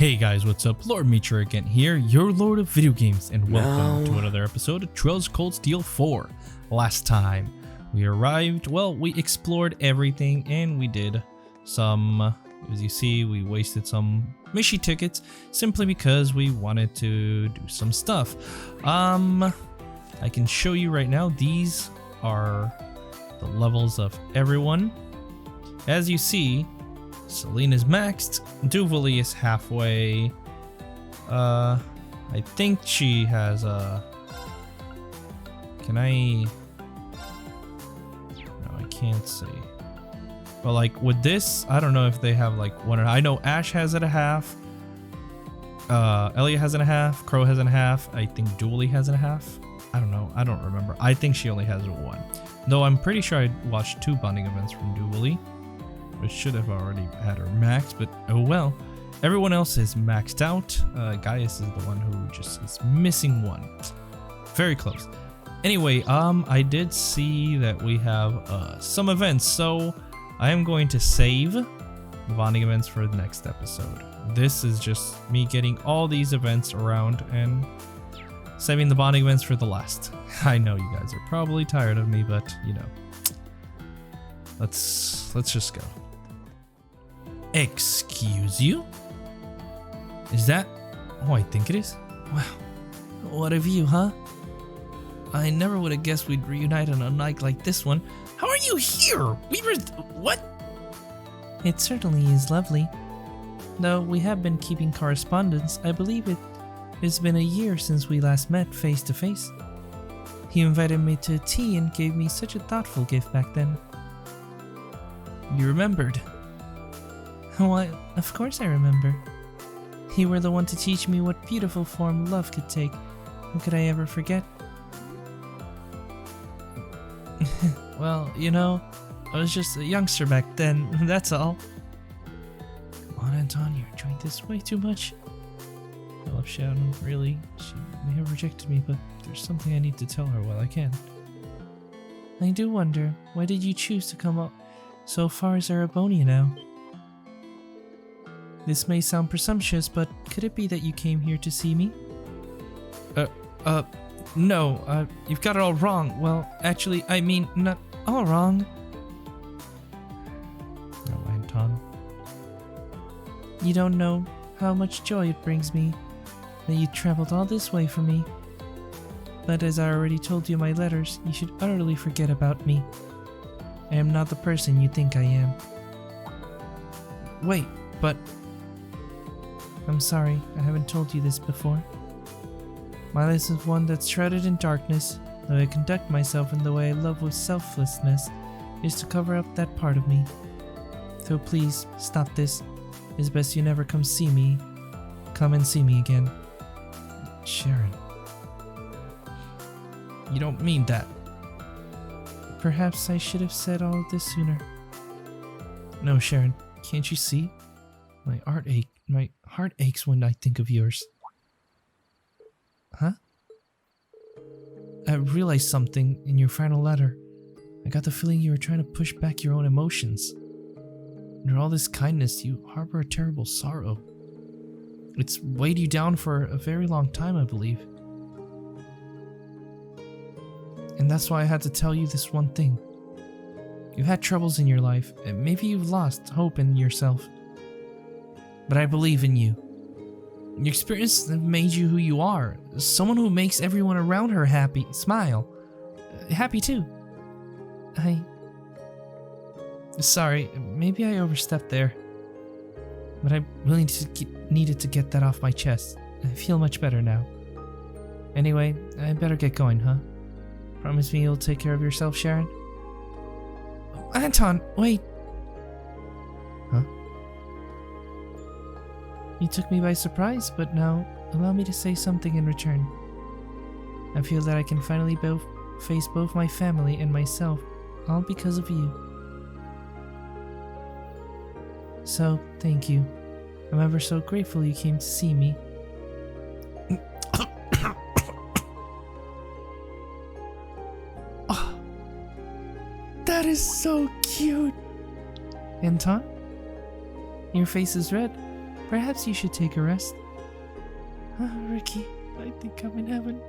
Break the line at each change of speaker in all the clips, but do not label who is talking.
Hey guys, what's up? Lord Meacher again here, your Lord of Video Games, and welcome to another episode of Trails of Cold Steel 4. Last time we arrived, well, we explored everything and we did some, as you see, we wasted some Mishi tickets simply because we wanted to do some stuff. I can show you right now, these are the levels of everyone. As you see, Selena's maxed, Duvali is halfway. I think she has a... Can I... No, I can't say. But like with this, I don't know if they have like one. I know Ash has it a half. Elliot has it a half. Crow has it a half. I think Duvali has it a half. I don't know. I don't remember. I think she only has one. Though I'm pretty sure I watched 2 bonding events from Duvali. I should have already had her maxed, but oh well. Everyone else is maxed out. Gaius is the one who just is missing one. Very close. Anyway, I did see that we have some events, so I am going to save the bonding events for the next episode. This is just me getting all these events around and saving the bonding events for the last. I know you guys are probably tired of me, but you know, let's just go. Excuse you? Is that... Oh, I think it is. Wow. What of you, huh? I never would have guessed we'd reunite on a night like this one. How are you here? We were... What? It certainly is lovely. Though we have been keeping correspondence, I believe it's been a year since we last met face to face. He invited me to tea and gave me such a thoughtful gift back then. You remembered? Why, of course I remember. You were the one to teach me what beautiful form love could take. How could I ever forget? Well, you know, I was just a youngster back then, that's all. Come on, Anton, you're enjoying this way too much. I love Shadow, really. She may have rejected me, but there's something I need to tell her while I can. I do wonder, why did you choose to come up so far as Arabonia now? This may sound presumptuous, but could it be that you came here to see me? No, you've got it all wrong. Well, actually, I mean, not all wrong. No, Anton. You don't know how much joy it brings me that you traveled all this way for me. But as I already told you in my letters, you should utterly forget about me. I am not the person you think I am. Wait, but... I'm sorry, I haven't told you this before. My life is one that's shrouded in darkness, though I conduct myself in the way I love with selflessness, is to cover up that part of me. So please, stop this. It's best you never come see me. Come and see me again. Sharon. You don't mean that. Perhaps I should have said all of this sooner. No, Sharon, can't you see? My heart aches when I think of yours. Huh? I realized something in your final letter. I got the feeling you were trying to push back your own emotions. Under all this kindness, you harbor a terrible sorrow. It's weighed you down for a very long time, I believe. And that's why I had to tell you this one thing. You've had troubles in your life, and maybe you've lost hope in yourself. But I believe in you. Your experience made you who you are. Someone who makes everyone around her happy. Smile. Happy too. Sorry, maybe I overstepped there. But I really needed to get that off my chest. I feel much better now. Anyway, I better get going, huh? Promise me you'll take care of yourself, Sharon? Oh, Anton, wait! Huh? You took me by surprise, but now allow me to say something in return. I feel that I can finally face both my family and myself, all because of you. So, thank you. I'm ever so grateful you came to see me. Oh, that is so cute! Anton? Your face is red. Perhaps you should take a rest. Ricky, I think I'm in heaven.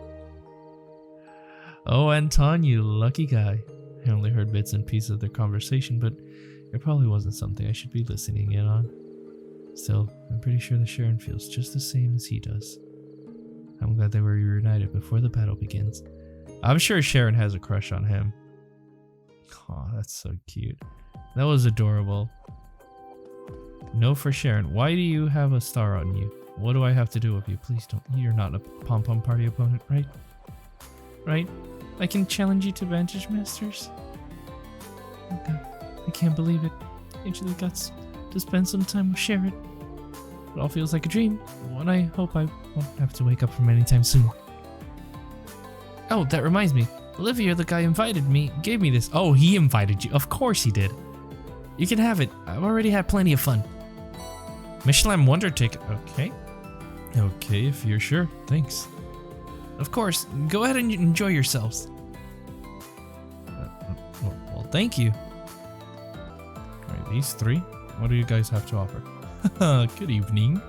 Oh, Anton, you lucky guy. I only heard bits and pieces of their conversation, but it probably wasn't something I should be listening in on. Still, I'm pretty sure that Sharon feels just the same as he does. I'm glad they were reunited before the battle begins. I'm sure Sharon has a crush on him. Aw, that's so cute. That was adorable. No for Sharon. Why do you have a star on you? What do I have to do with you? Please don't. You're not a pom-pom party opponent, right? Right? I can challenge you to Vantage Masters? Oh god, I can't believe it. I actually got to spend some time with Sharon. It all feels like a dream, and I hope I won't have to wake up from anytime soon. Oh, that reminds me. Olivia, the guy invited me, gave me this. Oh, he invited you. Of course he did. You can have it. I've already had plenty of fun. Michelin Wonder ticket. Okay. Okay, if you're sure. Thanks. Of course. Go ahead and enjoy yourselves. Well, thank you. Alright, these three. What do you guys have to offer? Good evening.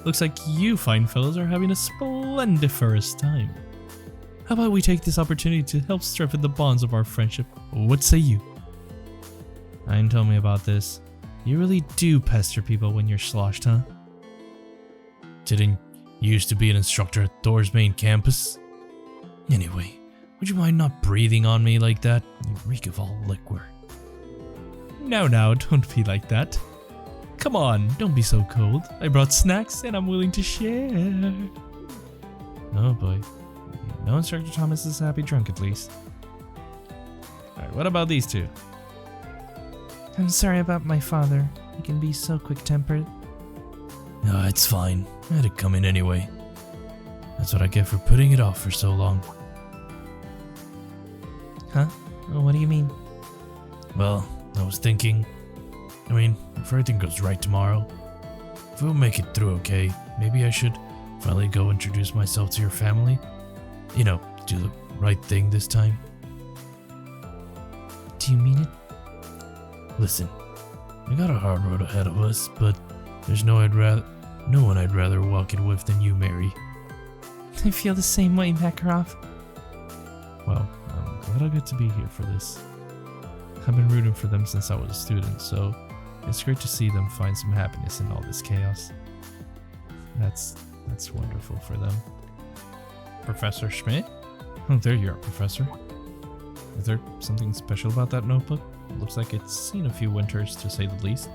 Looks like you fine fellows are having a splendiferous time. How about we take this opportunity to help strengthen the bonds of our friendship? What say you? Ayn told me about this. You really do pester people when you're sloshed, huh? Didn't you used to be an instructor at Thor's main campus? Anyway, would you mind not breathing on me like that? You reek of all liquor. No, don't be like that. Come on, don't be so cold. I brought snacks and I'm willing to share. Oh boy. No Instructor Thomas is happy drunk at least. Alright, what about these two? I'm sorry about my father. He can be so quick-tempered. No, it's fine. I had to come in anyway. That's what I get for putting it off for so long. Huh? What do you mean? Well, I was thinking... if everything goes right tomorrow, if we'll make it through okay, maybe I should finally go introduce myself to your family. You know, do the right thing this time. Do you mean it? Listen, we got a hard road ahead of us, but there's no one I'd rather walk it with than you, Mary. I feel the same way, Makarov. Well, I'm glad I get to be here for this. I've been rooting for them since I was a student, so it's great to see them find some happiness in all this chaos. That's wonderful for them. Professor Schmidt? Oh, there you are, Professor. Is there something special about that notebook? It looks like it's seen a few winters, to say the least.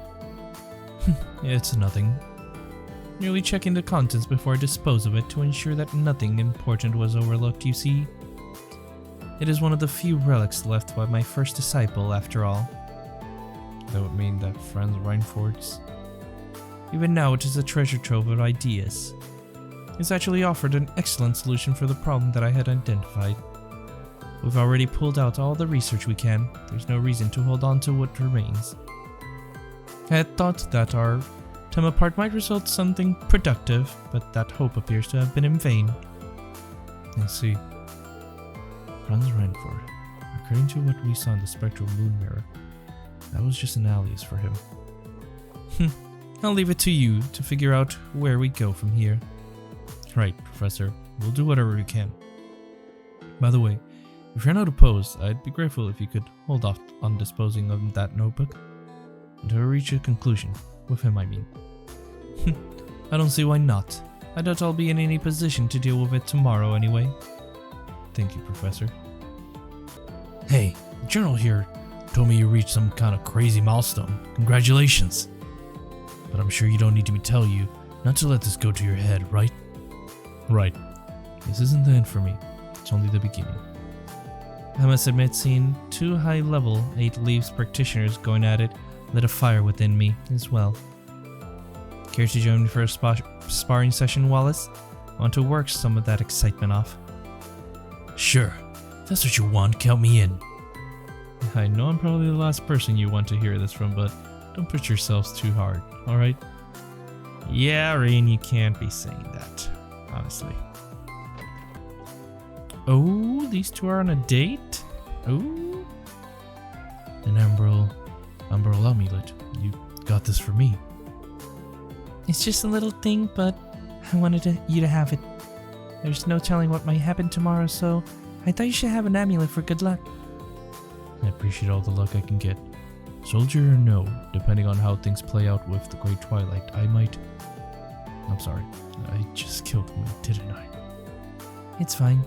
It's nothing. Merely checking the contents before I dispose of it to ensure that nothing important was overlooked, you see. It is one of the few relics left by my first disciple, after all. That would mean that Franz Reinford's. Even now it is a treasure trove of ideas. It's actually offered an excellent solution for the problem that I had identified. We've already pulled out all the research we can. There's no reason to hold on to what remains. I had thought that our time apart might result in something productive, but that hope appears to have been in vain. I see. Franz Reinford. According to what we saw in the spectral moon mirror, that was just an alias for him. I'll leave it to you to figure out where we go from here. Right, Professor. We'll do whatever we can. By the way, if you're not opposed, I'd be grateful if you could hold off on disposing of that notebook until we reach a conclusion. With him, I mean. I don't see why not. I doubt I'll be in any position to deal with it tomorrow anyway. Thank you, Professor. Hey, the journal here told me you reached some kind of crazy milestone. Congratulations. But I'm sure you don't need me to tell you not to let this go to your head, right? Right. This isn't the end for me. It's only the beginning. I must admit, seeing two high-level 8 Leaves practitioners going at it lit a fire within me as well. Care to join me for a sparring session, Wallace? I want to work some of that excitement off. Sure. If that's what you want, count me in. I know I'm probably the last person you want to hear this from, but don't push yourselves too hard, alright? Yeah, Rain, you can't be saying that, honestly. Oh, these two are on a date? Oh. An Umbral amulet. You got this for me.
It's just a little thing, but I wanted you to have it. There's no telling what might happen tomorrow, so I thought you should have an amulet for good luck.
I appreciate all the luck I can get. Soldier or no, depending on how things play out with the Great Twilight, I might... I'm sorry, I just killed him, didn't I?
It's fine.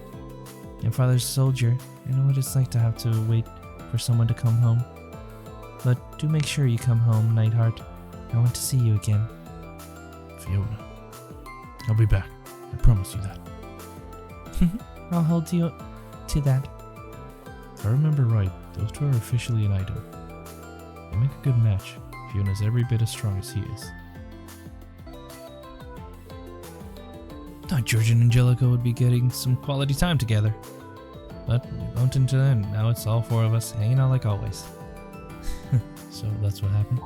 Your father's a soldier. I know what it's like to have to wait for someone to come home. But do make sure you come home, Nightheart. I want to see you again.
Fiona. I'll be back. I promise you that.
I'll hold you to that.
If I remember right, those two are officially an item. They make a good match. Fiona's every bit as strong as he is. Thought George and Angelica would be getting some quality time together. But we bumped into them, and now it's all four of us hanging out like always. So that's what happened.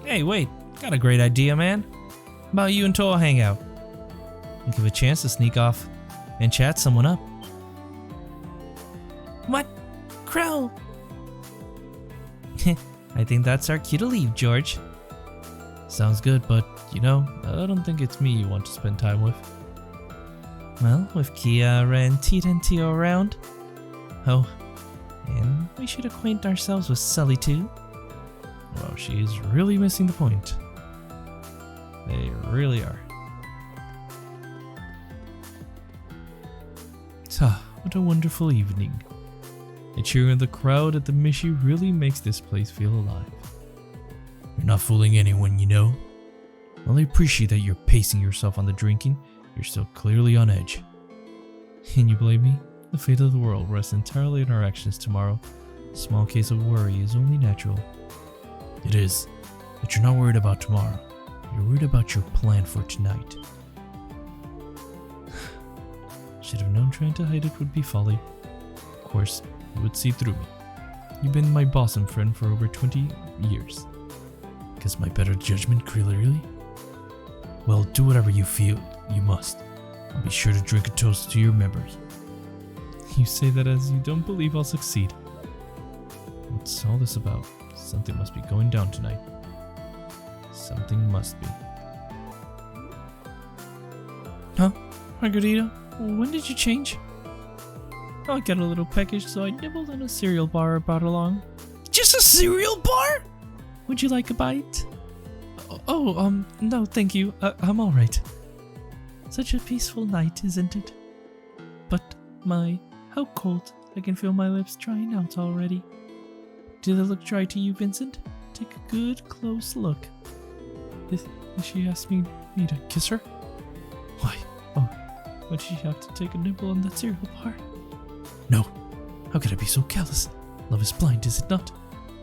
Hey, wait, got a great idea, man. How about you and Toa hang out? And give a chance to sneak off and chat someone up.
What? Crow!
I think that's our cue to leave, George. Sounds good, but, you know, I don't think it's me you want to spend time with.
Well, with Kiara and Tita and Tio around. Oh, and we should acquaint ourselves with Sully too.
Well, she is really missing the point. They really are. What a wonderful evening. The cheering of the crowd at the Mishi really makes this place feel alive. You're not fooling anyone, you know. Well, I appreciate that you're pacing yourself on the drinking. You're still clearly on edge. And you blame me? The fate of the world rests entirely on our actions tomorrow. A small case of worry is only natural. It is, but you're not worried about tomorrow. You're worried about your plan for tonight. Should have known trying to hide it would be folly. Of course, you would see through me. You've been my bosom friend for over 20 years. Guess my better judgment, clearly? Well, do whatever you feel you must. I'll be sure to drink a toast to your memory. You say that as you don't believe I'll succeed. What's all this about? Something must be going down tonight. Something must be.
Huh? Margarita? When did you change? Oh, I got a little peckish, so I nibbled on a cereal bar I brought along. Just a cereal bar? Would you like a bite? No, thank you. I'm alright. Such a peaceful night, isn't it? But how cold. I can feel my lips drying out already. Do they look dry to you, Vincent? Take a good, close look. Did she ask me to kiss her? Why? Oh, would she have to take a nibble on that cereal bar?
No. How could I be so callous? Love is blind, is it not?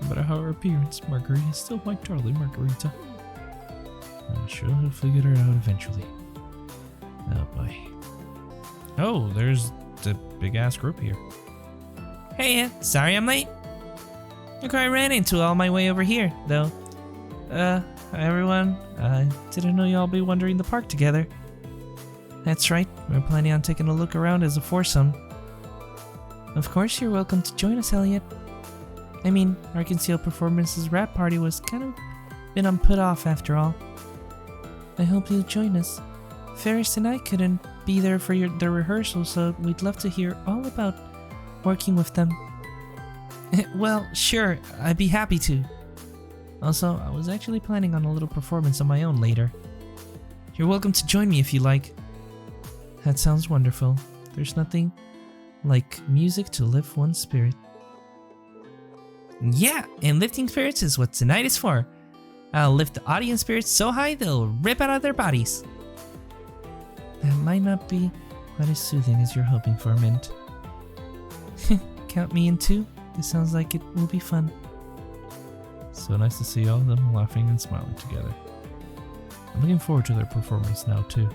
No matter how her appearance, Margarita is still my darling Margarita. I'm sure he'll figure it out eventually. Oh boy. Oh, there's the big ass group here.
Hey, sorry I'm late. Look who I ran into all my way over here, though. Hi everyone. I didn't know y'all be wandering the park together. That's right, we're planning on taking a look around as a foursome. Of course you're welcome to join us, Elliot. I mean, our concealed performance's rap party was kind of been put off after all. I hope you'll join us. Ferris and I couldn't be there for the rehearsal, so we'd love to hear all about working with them. Well, sure, I'd be happy to. Also, I was actually planning on a little performance of my own later. You're welcome to join me if you like. That sounds wonderful. There's nothing like music to lift one's spirit. Yeah, and lifting spirits is what tonight is for. I'll lift the audience spirits so high they'll rip out of their bodies. That might not be quite as soothing as you're hoping for, Mint. Count me in too. This sounds like it will be fun.
So nice to see all of them laughing and smiling together. I'm looking forward to their performance now too.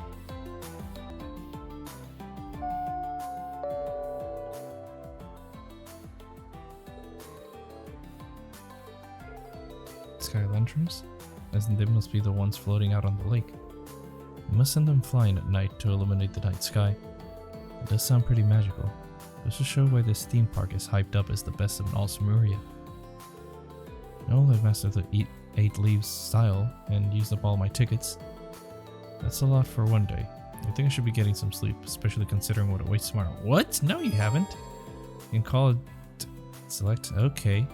Sky lanterns? As in they must be the ones floating out on the lake. We must send them flying at night to illuminate the night sky. It does sound pretty magical. This will show why this theme park is hyped up as the best of all Samuria. No, I've mastered the 8 leaves style and used up all my tickets. That's a lot for one day. I think I should be getting some sleep, especially considering what awaits tomorrow. What? No, you haven't. You can call it select. Okay.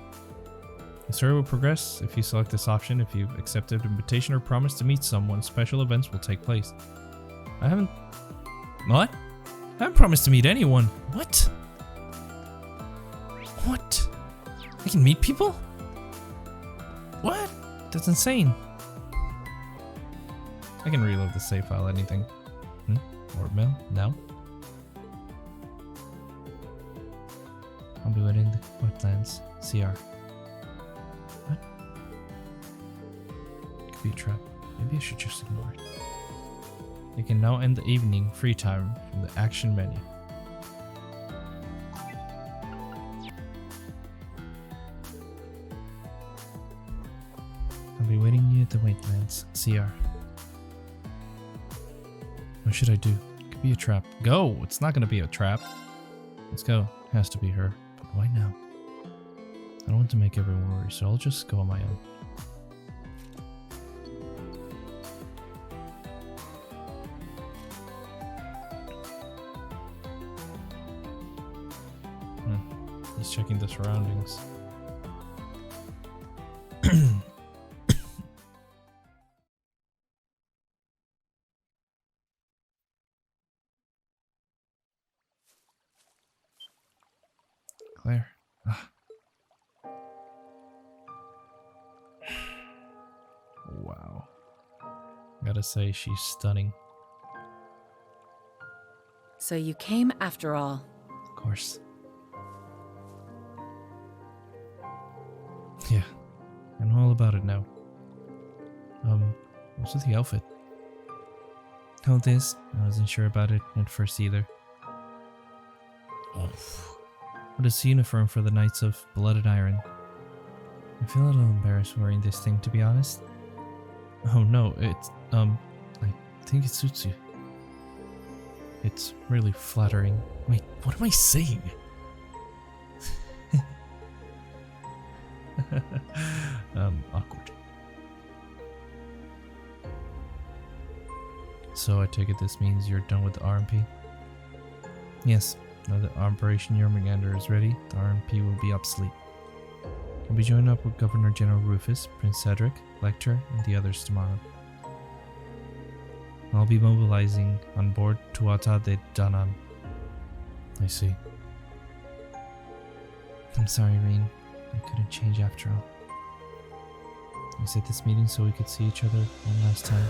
The story will progress if you select this option. If you've accepted an invitation or promised to meet someone, special events will take place. I haven't... What? I haven't promised to meet anyone. What? What? I can meet people? What? That's insane. I can reload the save file, anything. Or mail? No. I'll be waiting in the wetlands. CR. What? Could be a trap. Maybe I should just ignore it. You can now end the evening free time from the action menu. I'll be waiting you at the wetlands. CR. What should I do? It could be a trap. Go! It's not gonna be a trap. Let's go. Has to be her. But why now? I don't want to make everyone worry, so I'll just go on my own. Just checking the surroundings. Claire. Wow. Gotta say, she's stunning.
So you came after all.
Of course. Yeah, I know all about it now. What's with the outfit? Oh, this? I wasn't sure about it at first either. What is the uniform for the Knights of Blood and Iron? I feel a little embarrassed wearing this thing, to be honest. Oh no, it's, I think it suits you. It's really flattering. Wait, what am I saying? Awkward. So I take it this means you're done with the RMP? Yes, now that Operation Jormungandr is ready, the RMP will be obsolete. I'll be joining up with Governor General Rufus, Prince Cedric, Lecter, and the others tomorrow. I'll be mobilizing on board Tuata de Danann. I see. I'm sorry, Rain. I couldn't change after all. I set this meeting so we could see each other one last time.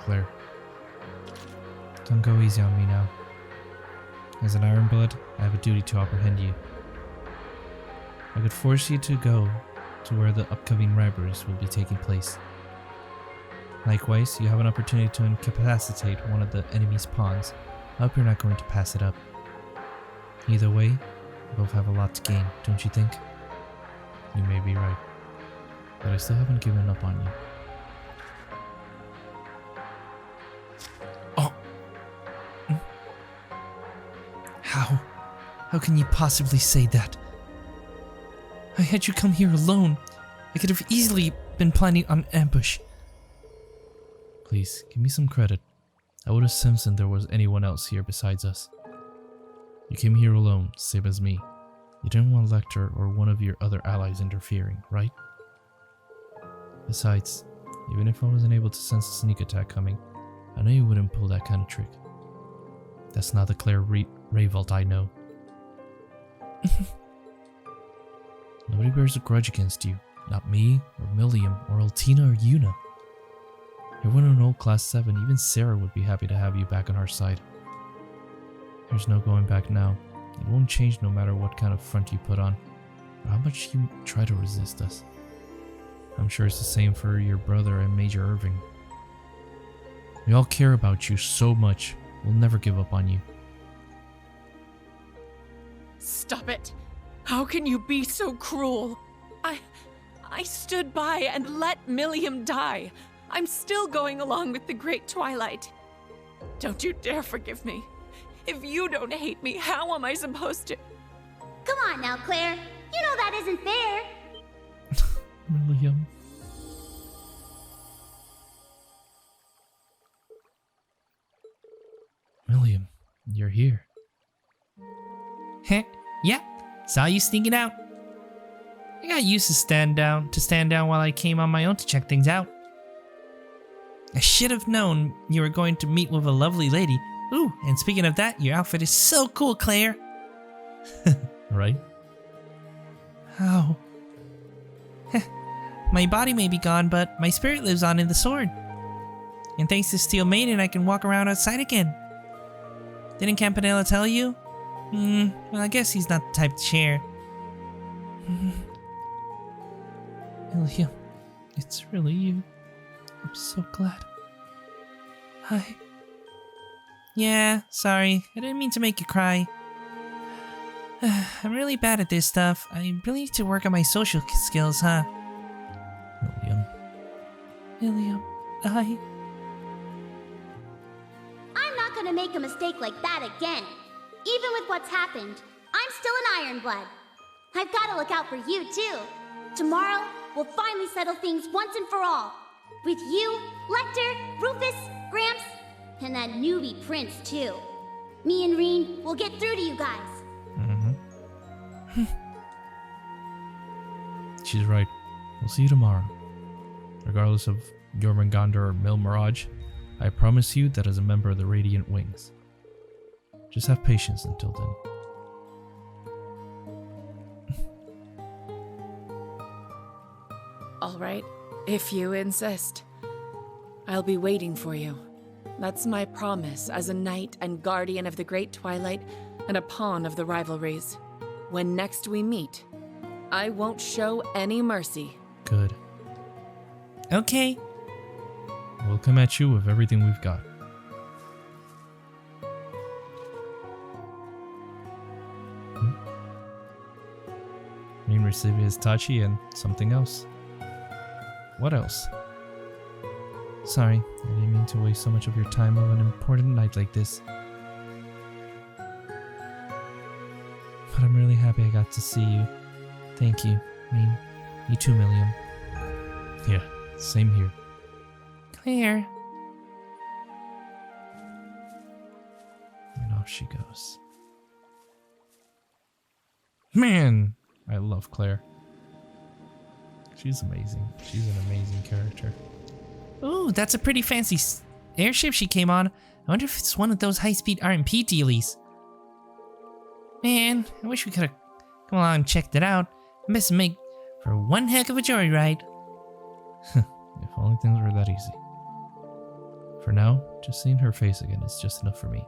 Claire. Don't go easy on me now. As an Iron Blood, I have a duty to apprehend you. I could force you to go to where the upcoming robberies will be taking place. Likewise, you have an opportunity to incapacitate one of the enemy's pawns. I hope you're not going to pass it up. Either way, we both have a lot to gain, don't you think? You may be right, but I still haven't given up on you. Oh! How can you possibly say that? I had you come here alone. I could have easily been planning an ambush. Please, give me some credit. I would have sensed there was anyone else here besides us. You came here alone, same as me. You didn't want Lecter or one of your other allies interfering, right? Besides, even if I wasn't able to sense a sneak attack coming, I know you wouldn't pull that kind of trick. That's not the Claire Revolt I know. Nobody bears a grudge against you. Not me, or Milliam, or Altina, or Yuna. Everyone in old Class 7, even Sarah would be happy to have you back on our side. There's no going back now. It won't change no matter what kind of front you put on, or how much you try to resist us. I'm sure it's the same for your brother and Major Irving. We all care about you so much. We'll never give up on you.
Stop it! How can you be so cruel? I stood by and let Milliam die. I'm still going along with the Great Twilight. Don't you dare forgive me. If you don't hate me, how am I supposed to?
Come on now, Claire. You know that isn't fair.
William. William, you're here.
Heh, yeah, saw you sneaking out. I got used to stand down while I came on my own to check things out. I should have known you were going to meet with a lovely lady. Ooh, and speaking of that, your outfit is so cool, Claire.
Right?
How? My body may be gone, but my spirit lives on in the sword. And thanks to Steel Maiden, I can walk around outside again. Didn't Campanella tell you? Well, I guess he's not the type to share.
William, it's really you. I'm so glad. Hi.
Yeah, sorry. I didn't mean to make you cry. I'm really bad at this stuff. I really need to work on my social skills, huh?
William,
I'm not gonna make a mistake like that again. Even with what's happened, I'm still an Ironblood. I've gotta look out for you, too. Tomorrow, we'll finally settle things once and for all. With you, Lecter, Rufus, Gramps, and that newbie Prince, too. Me and Reen will get through to you guys.
She's right. We'll see you tomorrow. Regardless of Jormungandr or Mil Mirage, I promise you that as a member of the Radiant Wings. Just have patience until then.
All right, if you insist. I'll be waiting for you. That's my promise as a knight and guardian of the Great Twilight and a pawn of the rivalries. When next we meet, I won't show any mercy.
Good.
Okay.
We'll come at you with everything we've got. Main recipient is Tachi and something else. What else? Sorry, I didn't mean to waste so much of your time on an important night like this. But I'm really happy I got to see you. Thank you. I mean, you too, Milliam. Yeah, same here.
Claire.
And off she goes. Man, I love Claire. She's amazing. She's an amazing character.
Ooh, that's a pretty fancy airship she came on. I wonder if it's one of those high-speed RMP dealies. Man, I wish we could have come along and checked it out. I must make for one heck of a joyride.
If only things were that easy. For now, just seeing her face again is just enough for me.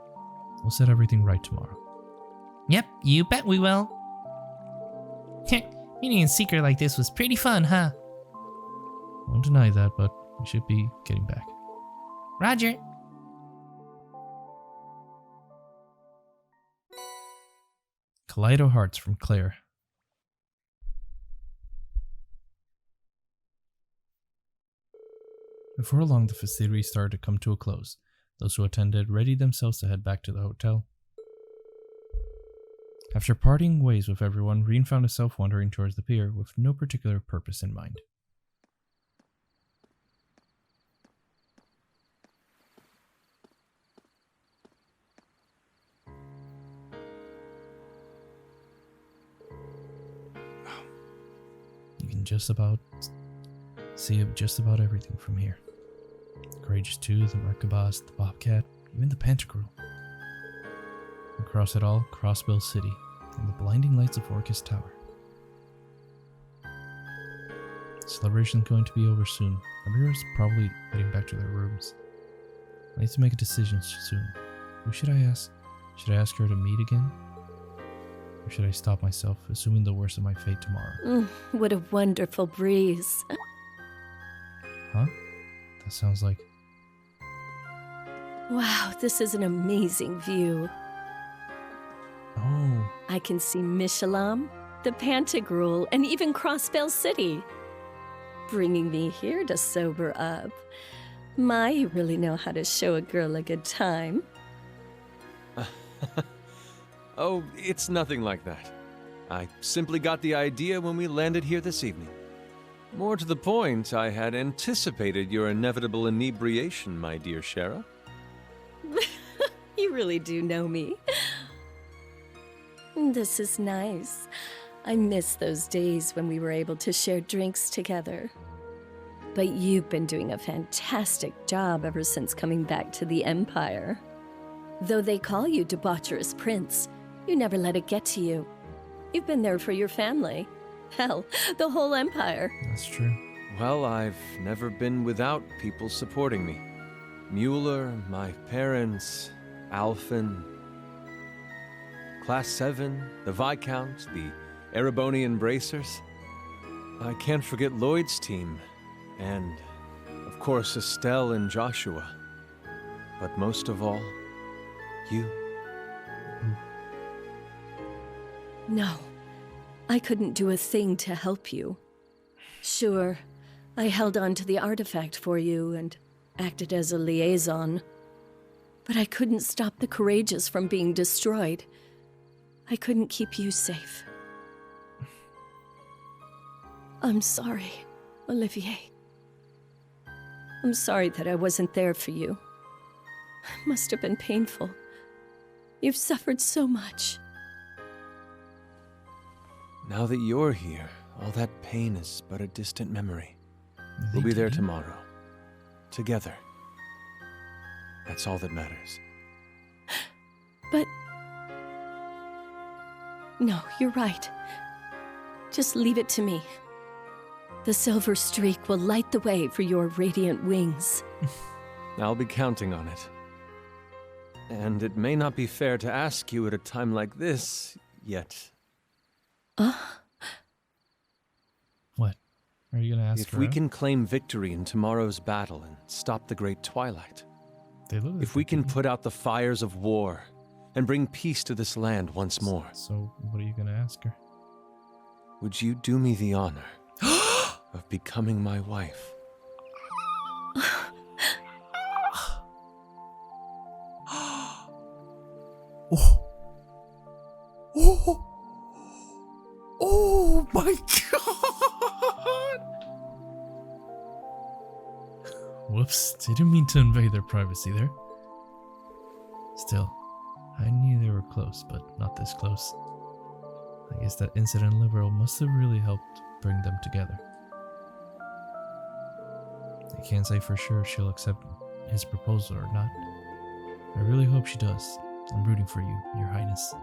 We'll set everything right tomorrow.
Yep, you bet we will. Meeting a secret like this was pretty fun, huh?
Won't deny that, but we should be getting back.
Roger.
Kaleido Hearts from Claire. Before long, the festivities started to come to a close. Those who attended readied themselves to head back to the hotel. After parting ways with everyone, Reen found herself wandering towards the pier with no particular purpose in mind. You can just about see just about everything from here. The Courageous 2, the Merkabah, the Bobcat, even the Pantagruel. Across it all, Crossbill City, and the blinding lights of Orcus Tower. The celebration's going to be over soon. Everyone's probably heading back to their rooms. I need to make a decision soon. Who should I ask? Should I ask her to meet again? Or should I stop myself, assuming the worst of my fate tomorrow?
What a wonderful breeze.
Huh? That sounds like...
Wow, this is an amazing view.
Oh.
I can see Mishalam, the Pantagruel, and even Crossbell City. Bringing me here to sober up. My, you really know how to show a girl a good time.
Oh, it's nothing like that. I simply got the idea when we landed here this evening. More to the point, I had anticipated your inevitable inebriation, my dear Shara.
You really do know me. This is nice. I miss those days when we were able to share drinks together. But you've been doing a fantastic job ever since coming back to the Empire. Though they call you debaucherous prince, you never let it get to you. You've been there for your family. Hell, the whole Empire.
That's true.
Well, I've never been without people supporting me. Mueller, my parents, Alphen, Class 7, the Viscount, the Erebonian Bracers. I can't forget Lloyd's team, and, of course, Estelle and Joshua. But most of all, you.
No, I couldn't do a thing to help you. Sure, I held on to the artifact for you and acted as a liaison. But I couldn't stop the Courageous from being destroyed. I couldn't keep you safe. I'm sorry, Olivier. I'm sorry that I wasn't there for you. It must have been painful. You've suffered so much.
Now that you're here, all that pain is but a distant memory. We'll be there tomorrow. Together. That's all that matters.
But... No, you're right. Just leave it to me. The silver streak will light the way for your radiant wings.
I'll be counting on it. And it may not be fair to ask you at a time like this, yet.
What? Are you gonna ask
If
her
we
out?
can claim victory in tomorrow's battle and stop the Great Twilight,
They lose,
if we can
Vicky.
put out the fires of war and bring peace to this land once more,
So, what are you gonna ask her?
would you do me the honor of becoming my wife?
Oh my god! Whoops, didn't mean to invade their privacy there. Still, I knew they were close, but not this close. I guess that incident in Liberal must have really helped bring them together. I can't say for sure if she'll accept his proposal or not. I really hope she does. I'm rooting for you, Your Highness.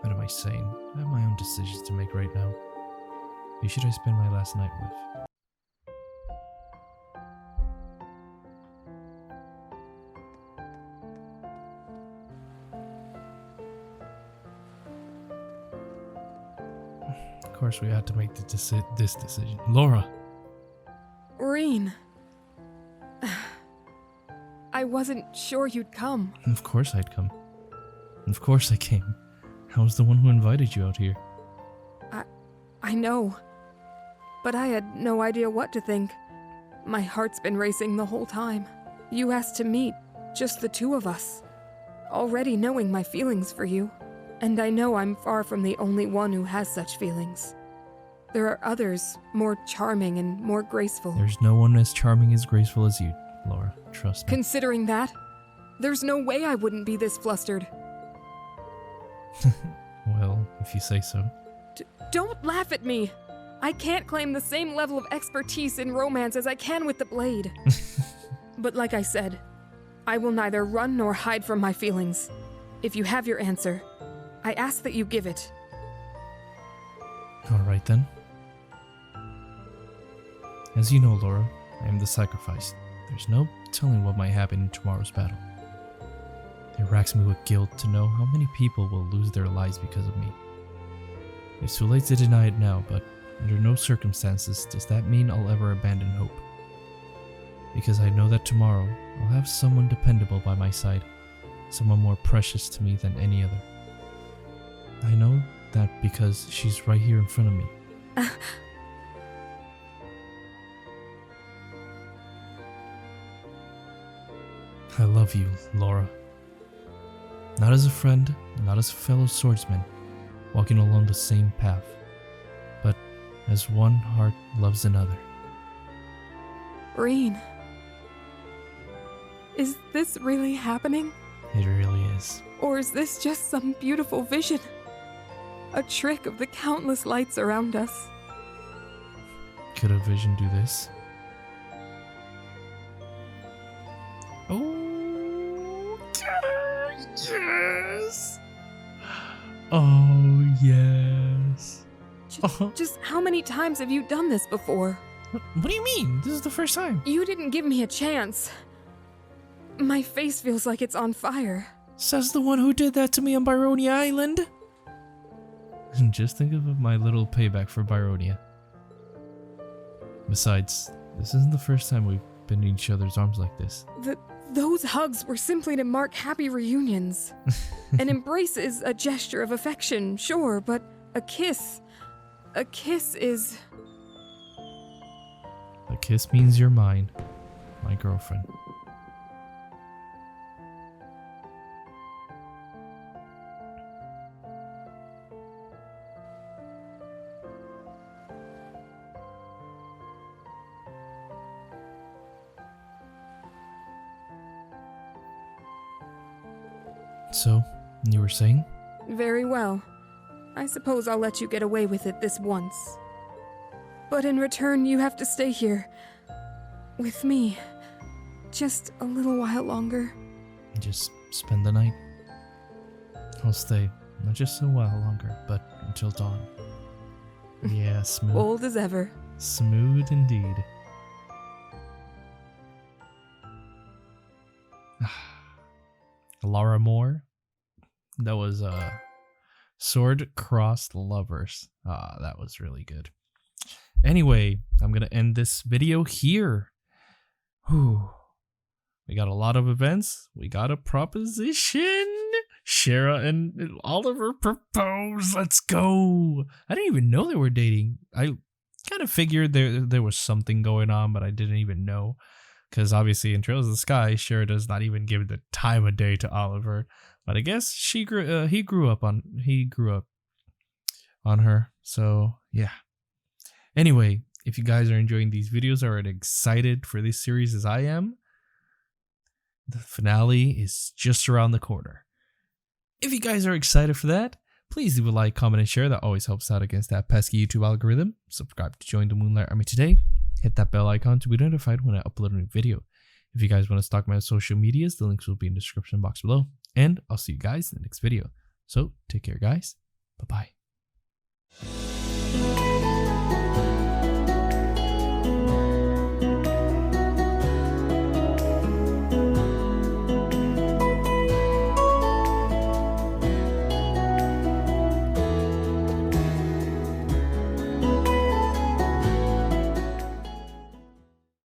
What am I saying? I have my own decisions to make right now. Who should I spend my last night with? Of course, we had to make this decision. Laura!
Reen. I wasn't sure you'd come.
Of course I'd come. Of course I came. I was the one who invited you out here.
I know. But I had no idea what to think. My heart's been racing the whole time. You asked to meet, just the two of us. Already knowing my feelings for you. And I know I'm far from the only one who has such feelings. There are others, more charming and more graceful.
There's no one as charming as graceful as you, Laura. Trust me.
Considering that, there's no way I wouldn't be this flustered.
Well, if you say so.
Don't laugh at me! I can't claim the same level of expertise in romance as I can with the blade. But like I said, I will neither run nor hide from my feelings. If you have your answer, I ask that you give it.
Alright then. As you know, Laura, I am the sacrifice. There's no telling what might happen in tomorrow's battle. It racks me with guilt to know how many people will lose their lives because of me. It's too late to deny it now, but under no circumstances does that mean I'll ever abandon hope. Because I know that tomorrow I'll have someone dependable by my side, someone more precious to me than any other. I know that because she's right here in front of me. I love you, Laura. Not as a friend, not as a fellow swordsman, walking along the same path, but as one heart loves another.
Rain. Is this really happening?
It really is.
Or is this just some beautiful vision? A trick of the countless lights around us?
Could a vision do this? Oh, yes! Oh, yes.
Just how many times have you done this before?
What do you mean? This is the first time.
You didn't give me a chance. My face feels like it's on fire.
Says the one who did that to me on Byronia Island. Just think of my little payback for Byronia. Besides, this isn't the first time we've been in each other's arms like this.
Those hugs were simply to mark happy reunions. An embrace is a gesture of affection, sure, but a kiss is...
A kiss means you're mine, my girlfriend. So, you were saying?
Very well. I suppose I'll let you get away with it this once. But in return, you have to stay here. With me. Just a little while longer.
Just spend the night. I'll stay. Not just a while longer, but until dawn. Yeah, smooth.
Bold as ever.
Smooth indeed. Laura Moore. That was Sword Crossed Lovers. That was really good. Anyway, I'm gonna end this video here. Whew. We got a lot of events. We got a proposition. Shara and Oliver propose. Let's go. I didn't even know they were dating. I kind of figured there was something going on, but I didn't even know. Because obviously in Trails of the Sky, Shara does not even give the time of day to Oliver. But I guess he grew up on her. So yeah. Anyway, if you guys are enjoying these videos or are excited for this series as I am, the finale is just around the corner. If you guys are excited for that, please leave a like, comment, and share. That always helps out against that pesky YouTube algorithm. Subscribe to join the Moonlight Army today. Hit that bell icon to be notified when I upload a new video. If you guys want to stalk my social medias, the links will be in the description box below. And I'll see you guys in the next video. So take care, guys. Bye-bye.